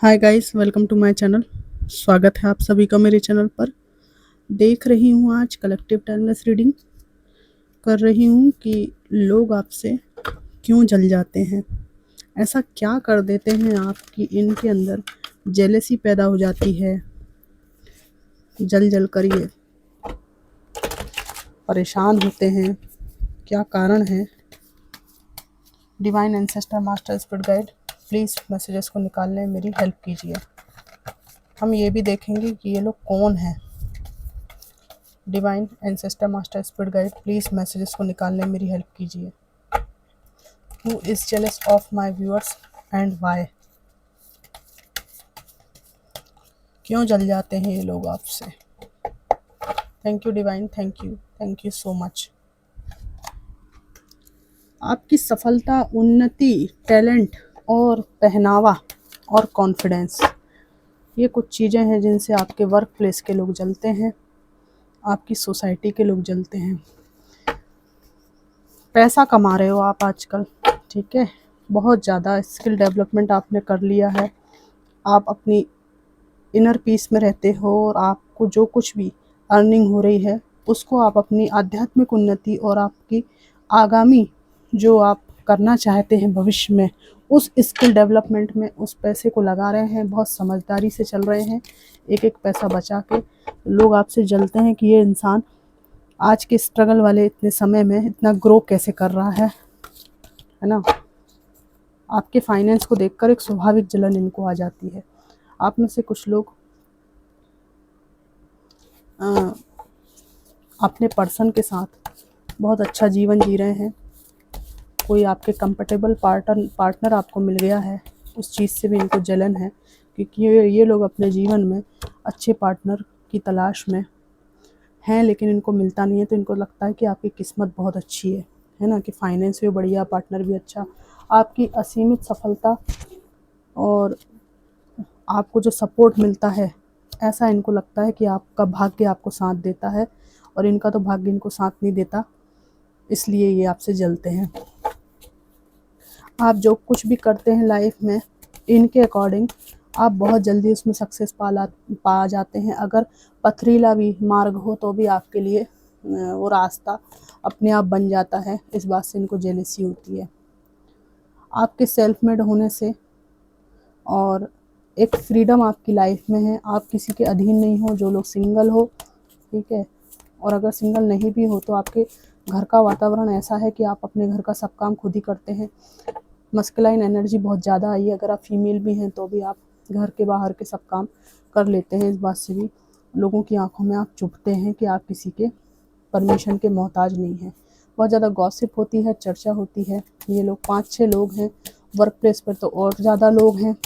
Hi guys, welcome to my channel. स्वागत है आप सभी का मेरे चैनल पर। देख रही हूँ आज कलेक्टिव टाइमलेस रीडिंग कर रही हूँ कि लोग आपसे क्यों जल जाते हैं। ऐसा क्या कर देते हैं आप कि इनके अंदर जेलेसी पैदा हो जाती है। जल जल कर ये परेशान होते हैं, क्या कारण है। Divine ancestor master spirit guide, please messages को निकालने में मेरी हेल्प कीजिए। हम ये भी देखेंगे कि ये लोग कौन हैं। Divine ancestor master spirit guide, please messages को निकालने में मेरी हेल्प कीजिए। Who is jealous of my viewers and why. क्यों जल जाते हैं ये लोग आपसे। Thank you divine, thank you so much. आपकी सफलता, उन्नति, टैलेंट और पहनावा और कॉन्फिडेंस, ये कुछ चीज़ें हैं जिनसे आपके वर्क प्लेस के लोग जलते हैं, आपकी सोसाइटी के लोग जलते हैं। पैसा कमा रहे हो आप आजकल, ठीक है, बहुत ज़्यादा स्किल डेवलपमेंट आपने कर लिया है। आप अपनी इनर पीस में रहते हो और आपको जो कुछ भी अर्निंग हो रही है उसको आप अपनी आध्यात्मिक उन्नति और आपकी आगामी जो आप करना चाहते हैं भविष्य में, उस स्किल डेवलपमेंट में उस पैसे को लगा रहे हैं। बहुत समझदारी से चल रहे हैं, एक एक पैसा बचा के। लोग आपसे जलते हैं कि ये इंसान आज के स्ट्रगल वाले इतने समय में इतना ग्रो कैसे कर रहा है ना। आपके फाइनेंस को देखकर एक स्वाभाविक जलन इनको आ जाती है। आप में से कुछ लोग अपने पर्सन के साथ बहुत अच्छा जीवन जी रहे हैं। कोई आपके कंफर्टेबल पार्टनर आपको मिल गया है, उस चीज़ से भी इनको जलन है, क्योंकि ये लोग अपने जीवन में अच्छे पार्टनर की तलाश में हैं, लेकिन इनको मिलता नहीं है। तो इनको लगता है कि आपकी किस्मत बहुत अच्छी है ना, कि फाइनेंस भी बढ़िया, पार्टनर भी अच्छा, आपकी असीमित सफलता और आपको जो सपोर्ट मिलता है, ऐसा इनको लगता है कि आपका भाग्य आपको साथ देता है और इनका तो भाग्य इनको साथ नहीं देता, इसलिए ये आपसे जलते हैं। आप जो कुछ भी करते हैं लाइफ में, इनके अकॉर्डिंग आप बहुत जल्दी उसमें सक्सेस पा जाते हैं। अगर पथरीला भी मार्ग हो तो भी आपके लिए वो रास्ता अपने आप बन जाता है। इस बात से इनको जेलसी होती है आपके सेल्फ मेड होने से, और एक फ्रीडम आपकी लाइफ में है। आप किसी के अधीन नहीं हो। जो लोग सिंगल हो, ठीक है, और अगर सिंगल नहीं भी हो तो आपके घर का वातावरण ऐसा है कि आप अपने घर का सब काम खुद ही करते हैं। मस्कुलाइन एनर्जी बहुत ज़्यादा आई है। अगर आप फीमेल भी हैं तो भी आप घर के बाहर के सब काम कर लेते हैं। इस बात से भी लोगों की आंखों में आप चुभते हैं कि आप किसी के परमिशन के मोहताज नहीं हैं। बहुत ज़्यादा गॉसिप होती है, चर्चा होती है। ये लोग 5-6 लोग हैं, वर्क प्लेस पर तो और ज़्यादा लोग हैं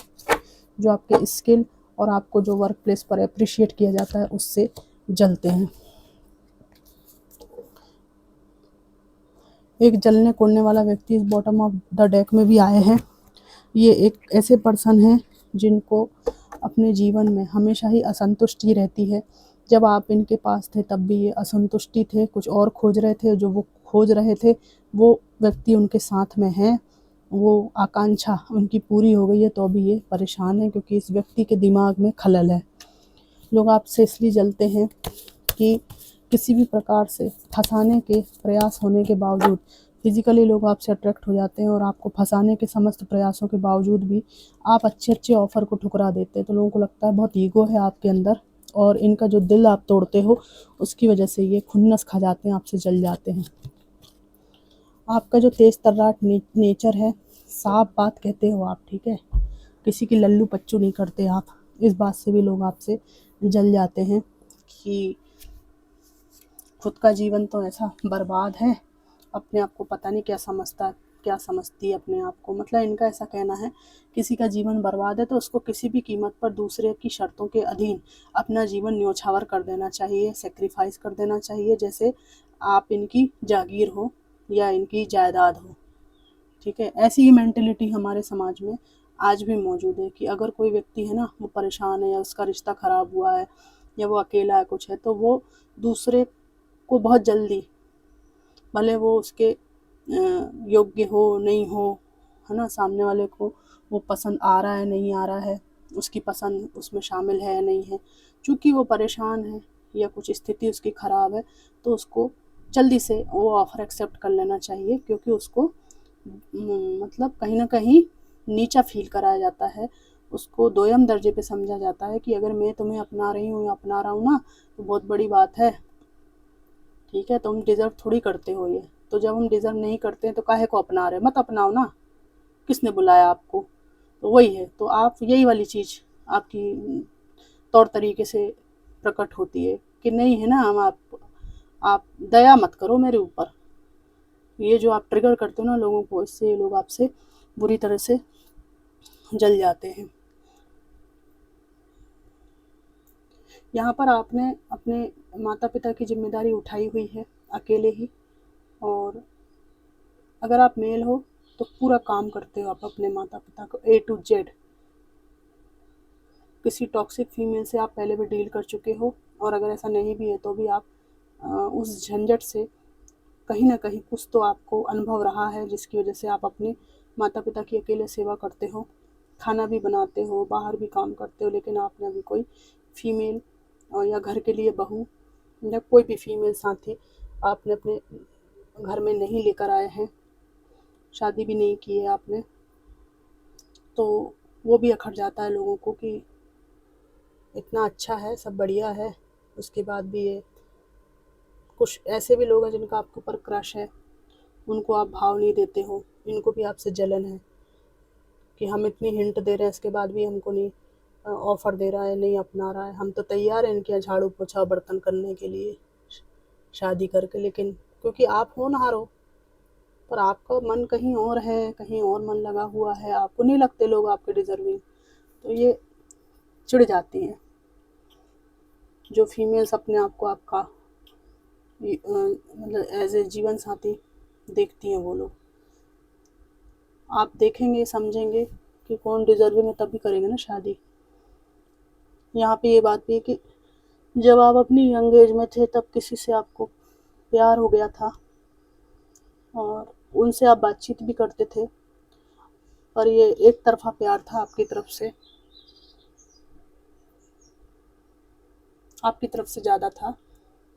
जो आपके स्किल और आपको जो वर्क प्लेस पर अप्रिशिएट किया जाता है उससे जलते हैं। एक जलने कोड़ने वाला व्यक्ति इस बॉटम ऑफ द डेक में भी आए हैं। ये एक ऐसे पर्सन हैं जिनको अपने जीवन में हमेशा ही असंतुष्टि रहती है। जब आप इनके पास थे तब भी ये असंतुष्टि थे, कुछ और खोज रहे थे। जो वो खोज रहे थे वो व्यक्ति उनके साथ में है, वो आकांक्षा उनकी पूरी हो गई है तो भी ये परेशान है, क्योंकि इस व्यक्ति के दिमाग में खलल है। लोग आपसे इसलिए जलते हैं कि किसी भी प्रकार से फंसाने के प्रयास होने के बावजूद, फिजिकली लोग आपसे अट्रैक्ट हो जाते हैं और आपको फंसाने के समस्त प्रयासों के बावजूद भी आप अच्छे अच्छे ऑफ़र को ठुकरा देते हैं। तो लोगों को लगता है बहुत ईगो है आपके अंदर, और इनका जो दिल आप तोड़ते हो उसकी वजह से ये खुन्नस खा जाते हैं, आपसे जल जाते हैं। आपका जो तेज़ तर्राट नेचर है, साफ बात कहते हो आप, ठीक है, किसी की लल्लू पच्चू नहीं करते आप। इस बात से भी लोग आपसे जल जाते हैं कि खुद का जीवन तो ऐसा बर्बाद है, अपने आप को पता नहीं क्या समझता, क्या समझती है अपने आप को। मतलब इनका ऐसा कहना है, किसी का जीवन बर्बाद है तो उसको किसी भी कीमत पर दूसरे की शर्तों के अधीन अपना जीवन न्योछावर कर देना चाहिए, सेक्रीफाइस कर देना चाहिए, जैसे आप इनकी जागीर हो या इनकी जायदाद हो, ठीक है। ऐसी ही मेंटेलिटी हमारे समाज में आज भी मौजूद है कि अगर कोई व्यक्ति है ना, वो परेशान है या उसका रिश्ता ख़राब हुआ है या वो अकेला है, कुछ है, तो वो दूसरे को बहुत जल्दी, भले वो उसके योग्य हो नहीं हो, है ना, सामने वाले को वो पसंद आ रहा है नहीं आ रहा है, उसकी पसंद उसमें शामिल है या नहीं है। चूँकि वो परेशान है या कुछ स्थिति उसकी ख़राब है, तो उसको जल्दी से वो ऑफ़र एक्सेप्ट कर लेना चाहिए, क्योंकि उसको मतलब कहीं न कहीं नीचा फ़ील कराया जाता है। उसको दोयम दर्जे पे समझा जाता है कि अगर मैं तुम्हें अपना रही हूँ या अपना रहा हूँ ना, तो बहुत बड़ी बात है, ठीक है? तुम डिज़र्व थोड़ी करते हो ये। तो जब हम डिज़र्व नहीं करते हैं तो काहे को अपना रहे? मत अपनाओ ना, किसने बुलाया आपको? तो वही है, तो आप यही वाली चीज़ आपकी तौर तरीके से प्रकट होती है कि नहीं है ना, हम आप दया मत करो मेरे ऊपर। ये जो आप ट्रिगर करते हो ना लोगों को, इससे ये लोग आपसे बुरी तरह से जल जाते हैं। यहाँ पर आपने अपने माता-पिता की ज़िम्मेदारी उठाई हुई है अकेले ही, और अगर आप मेल हो तो पूरा काम करते हो आप अपने माता-पिता को A to Z। किसी टॉक्सिक फीमेल से आप पहले भी डील कर चुके हो, और अगर ऐसा नहीं भी है तो भी आप उस झंझट से कहीं न कहीं कुछ तो आपको अनुभव रहा है, जिसकी वजह से आप अपने माता-पिता की अकेले सेवा करते हो। खाना भी बनाते हो, बाहर भी काम करते हो, लेकिन आपने अभी कोई फीमेल या घर के लिए बहू या कोई भी फीमेल साथी आपने अपने घर में नहीं लेकर आए हैं, शादी भी नहीं की है आपने, तो वो भी अखर जाता है लोगों को कि इतना अच्छा है, सब बढ़िया है, उसके बाद भी ये। कुछ ऐसे भी लोग हैं जिनका आपके ऊपर क्रश है, उनको आप भाव नहीं देते हो, इनको भी आपसे जलन है कि हम इतनी हिंट दे रहे हैं, इसके बाद भी हमको नहीं ऑफ़र दे रहा है, नहीं अपना रहा है। हम तो तैयार हैं इनके यहाँ झाड़ू पोछा बर्तन करने के लिए शादी करके, लेकिन क्योंकि आप होनहार हो, पर आपका मन कहीं और है, कहीं और मन लगा हुआ है, आपको नहीं लगते लोग आपके डिज़र्विंग, तो ये चिढ़ जाती हैं। जो फीमेल्स अपने आप को आपका मतलब एज ए जीवन साथी देखती हैं, वो लोग आप देखेंगे समझेंगे कि कौन डिज़र्विंग है, तभी करेंगे ना शादी। यहाँ पे ये बात भी है कि जब आप अपनी यंग एज में थे तब किसी से आपको प्यार हो गया था और उनसे आप बातचीत भी करते थे, पर ये एक तरफा प्यार था आपकी तरफ से ज़्यादा था।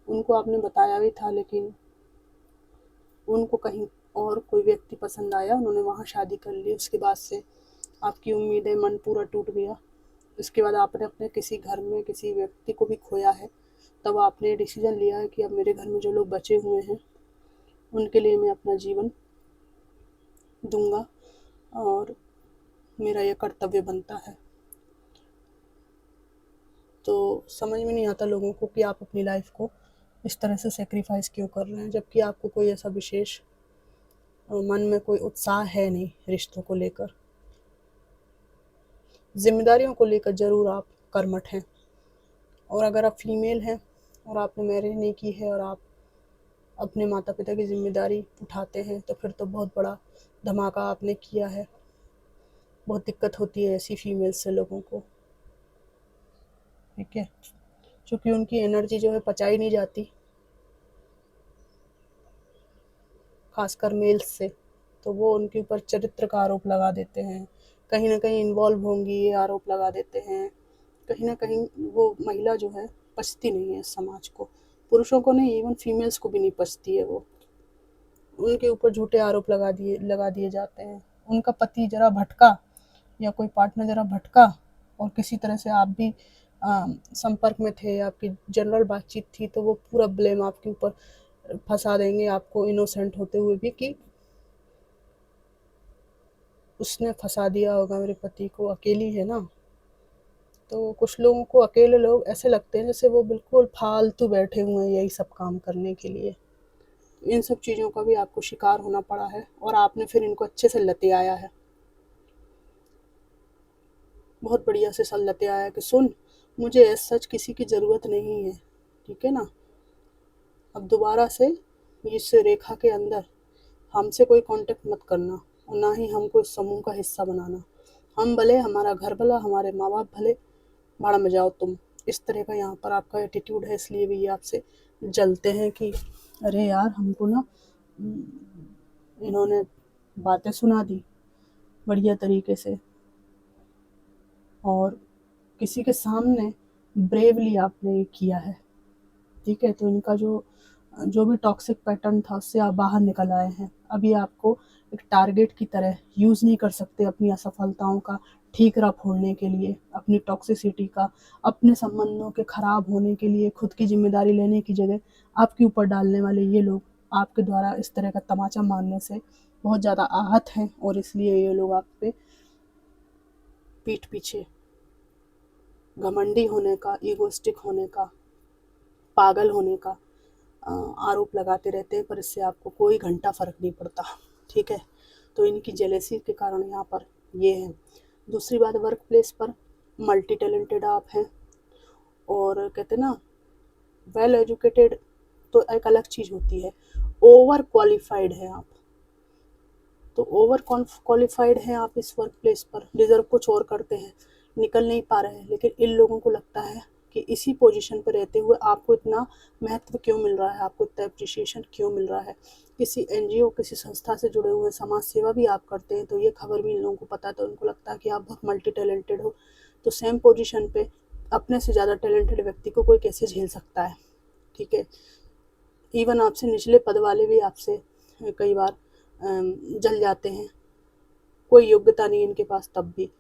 उनको आपने बताया भी था, लेकिन उनको कहीं और कोई व्यक्ति पसंद आया, उन्होंने वहाँ शादी कर ली। उसके बाद से आपकी उम्मीदें, मन पूरा टूट गया। उसके बाद आपने अपने किसी घर में किसी व्यक्ति को भी खोया है, तब आपने डिसीज़न लिया है कि अब मेरे घर में जो लोग बचे हुए हैं उनके लिए मैं अपना जीवन दूँगा और मेरा ये कर्तव्य बनता है। तो समझ में नहीं आता लोगों को कि आप अपनी लाइफ को इस तरह से सैक्रिफाइस क्यों कर रहे हैं, जबकि आपको कोई ऐसा विशेष मन में कोई उत्साह है नहीं रिश्तों को लेकर। जिम्मेदारियों को लेकर ज़रूर आप कर्मठ हैं, और अगर आप फीमेल हैं और आपने मैरिज नहीं की है और आप अपने माता पिता की जिम्मेदारी उठाते हैं, तो फिर तो बहुत बड़ा धमाका आपने किया है। बहुत दिक्कत होती है ऐसी फीमेल से लोगों को, ठीक है, क्योंकि उनकी एनर्जी जो है पचाई नहीं जाती, खासकर मेल्स से, तो वो उनके ऊपर चरित्र का आरोप लगा देते हैं, कहीं ना कहीं इन्वॉल्व होंगी ये आरोप लगा देते हैं। कहीं ना कहीं वो महिला जो है पचती नहीं है समाज को, पुरुषों को नहीं, इवन फीमेल्स को भी नहीं पचती है वो। उनके ऊपर झूठे आरोप लगा दिए जाते हैं। उनका पति जरा भटका या कोई पार्टनर जरा भटका और किसी तरह से आप भी संपर्क में थे, आपकी जनरल बातचीत थी, तो वो पूरा ब्लेम आपके ऊपर फंसा देंगे, आपको इनोसेंट होते हुए भी, कि उसने फंसा दिया होगा मेरे पति को, अकेली है ना। तो कुछ लोगों को अकेले लोग ऐसे लगते हैं जैसे वो बिल्कुल फालतू बैठे हुए हैं यही सब काम करने के लिए। तो इन सब चीज़ों का भी आपको शिकार होना पड़ा है, और आपने फिर इनको अच्छे से लते आया है, बहुत बढ़िया से सल लते आया कि सुन, मुझे ऐसा सच किसी की ज़रूरत नहीं है, ठीक है ना। अब दोबारा से इस रेखा के अंदर हमसे कोई कांटेक्ट मत करना, और ना ही हमको इस समूह का हिस्सा बनाना। हम भले, हमारा घर भला, हमारे माँ बाप भले, भाड़ में जाओ तुम। इस तरह का यहाँ पर आपका एटीट्यूड है, इसलिए भी ये आपसे जलते हैं कि अरे यार, हमको ना इन्होंने बातें सुना दी बढ़िया तरीके से, और किसी के सामने ब्रेवली आपने ये किया है, ठीक है। तो इनका जो जो भी टॉक्सिक पैटर्न था उससे आप बाहर निकल आए हैं। अभी आपको एक टारगेट की तरह यूज़ नहीं कर सकते अपनी असफलताओं का ठीकरा फोड़ने के लिए, अपनी टॉक्सिसिटी का, अपने संबंधों के खराब होने के लिए खुद की जिम्मेदारी लेने की जगह आपके ऊपर डालने वाले ये लोग आपके द्वारा इस तरह का तमाचा मारने से बहुत ज़्यादा आहत हैं, और इसलिए ये लोग आप पे पीठ पीछे घमंडी होने का, ईगोइस्टिक होने का, पागल होने का आरोप लगाते रहते हैं, पर इससे आपको कोई घंटा फ़र्क नहीं पड़ता, ठीक है। तो इनकी जेलेसी के कारण यहाँ पर ये है। दूसरी बात, वर्क प्लेस पर मल्टी टैलेंटेड आप हैं, और कहते हैं ना वेल एजुकेटेड तो एक अलग चीज़ होती है, ओवर क्वालिफाइड है आप। तो ओवर क्वालिफाइड हैं आप इस वर्क प्लेस पर, डिज़र्व कुछ और करते हैं, निकल नहीं पा रहे हैं, लेकिन इन लोगों को लगता है कि इसी पोजीशन पर रहते हुए आपको इतना महत्व क्यों मिल रहा है, आपको इतना अप्रिशिएशन क्यों मिल रहा है। किसी एनजीओ, किसी संस्था से जुड़े हुए समाज सेवा भी आप करते हैं, तो ये खबर भी इन लोगों को पता है, तो उनको लगता है कि आप बहुत मल्टी टैलेंटेड हो। तो सेम पोजीशन पे अपने से ज़्यादा टैलेंटेड व्यक्ति को कोई कैसे झेल सकता है, ठीक है। इवन आपसे निचले पद वाले भी आपसे कई बार जल जाते हैं, कोई योग्यता नहीं इनके पास तब भी।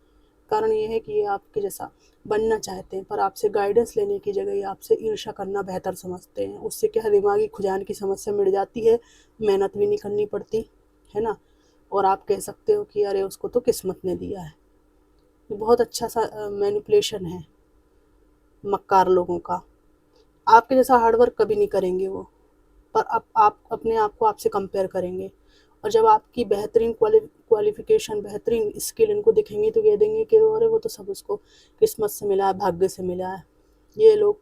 कारण ये है कि ये आपके जैसा बनना चाहते हैं, पर आपसे गाइडेंस लेने की जगह ये आपसे ईर्ष्या करना बेहतर समझते हैं। उससे क्या है, दिमागी खुजान की समस्या मिट जाती है, मेहनत भी नहीं करनी पड़ती है ना। और आप कह सकते हो कि अरे उसको तो किस्मत ने दिया है। ये बहुत अच्छा सा मैनिपुलेशन है मक्कार लोगों का। आपके जैसा हार्डवर्क कभी नहीं करेंगे वो, पर आप अपने आप को आपसे कंपेयर करेंगे, और जब आपकी बेहतरीन क्वालिफिकेशन, बेहतरीन स्किल इनको दिखेंगी तो कह देंगे कि अरे वो तो सब उसको किस्मत से मिला है, भाग्य से मिला है। ये लोग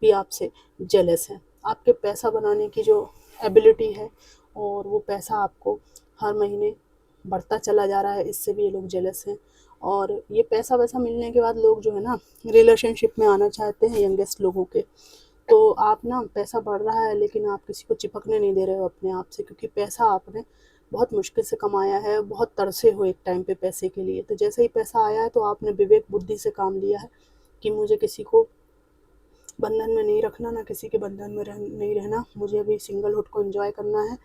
भी आपसे जेलस हैं। आपके पैसा बनाने की जो एबिलिटी है, और वो पैसा आपको हर महीने बढ़ता चला जा रहा है, इससे भी ये लोग जेलस हैं। और ये पैसा वैसा मिलने के बाद लोग जो है ना रिलेशनशिप में आना चाहते हैं यंगेस्ट लोगों के। तो आप ना, पैसा बढ़ रहा है लेकिन आप किसी को चिपकने नहीं दे रहे हो अपने आप से, क्योंकि पैसा आपने बहुत मुश्किल से कमाया है, बहुत तरसे हो एक टाइम पे पैसे के लिए। तो जैसे ही पैसा आया है तो आपने विवेक बुद्धि से काम लिया है कि मुझे किसी को बंधन में नहीं रखना, ना किसी के बंधन में नहीं रहना, मुझे अभी सिंगलहुड को एंजॉय करना है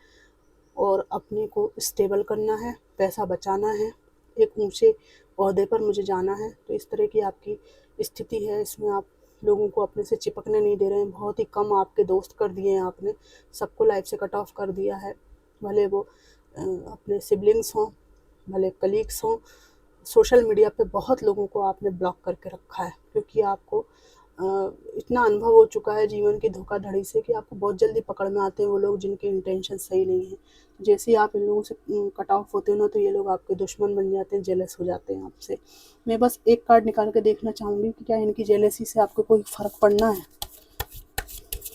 और अपने को स्टेबल करना है, पैसा बचाना है, एक ऊंचे ओहदे पर मुझे जाना है। तो इस तरह की आपकी स्थिति है, इसमें आप लोगों को अपने से चिपकने नहीं दे रहे हैं। बहुत ही कम आपके दोस्त कर दिए हैं आपने, सबको लाइफ से कट ऑफ कर दिया है, भले वो अपने सिबलिंग्स हों, भले कलीग्स हों। सोशल मीडिया पे बहुत लोगों को आपने ब्लॉक करके रखा है, क्योंकि आपको इतना अनुभव हो चुका है जीवन की धोखाधड़ी से कि आपको बहुत जल्दी पकड़ में आते हैं वो लोग जिनके इंटेंशन सही नहीं है। जैसे ही आप इन लोगों से कट ऑफ होते हो ना, तो ये लोग आपके दुश्मन बन जाते हैं, जेलस हो जाते हैं आपसे। मैं बस एक कार्ड निकाल के देखना चाहूँगी कि क्या इनकी जेलसी से आपको कोई फ़र्क पड़ना है,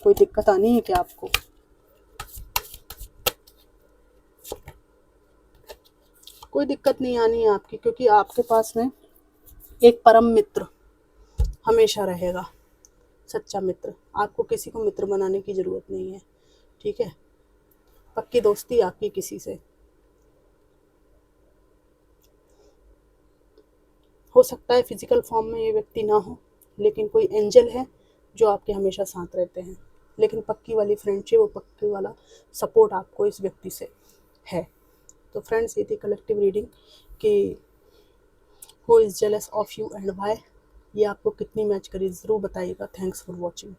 कोई दिक्कत आनी है क्या आपको। कोई दिक्कत नहीं आनी है आपकी, क्योंकि आपके पास में एक परम मित्र हमेशा रहेगा, सच्चा मित्र। आपको किसी को मित्र बनाने की ज़रूरत नहीं है, ठीक है। पक्की दोस्ती आपकी किसी से हो सकता है फिजिकल फॉर्म में ये व्यक्ति ना हो, लेकिन कोई एंजल है जो आपके हमेशा साथ रहते हैं। लेकिन पक्की वाली फ्रेंडशिप, वो पक्की वाला सपोर्ट आपको इस व्यक्ति से है। तो फ्रेंड्स, ये थी कलेक्टिव रीडिंग कि who is jealous of you and why. ये आपको कितनी मैच करी ज़रूर बताइएगा। Thanks for watching.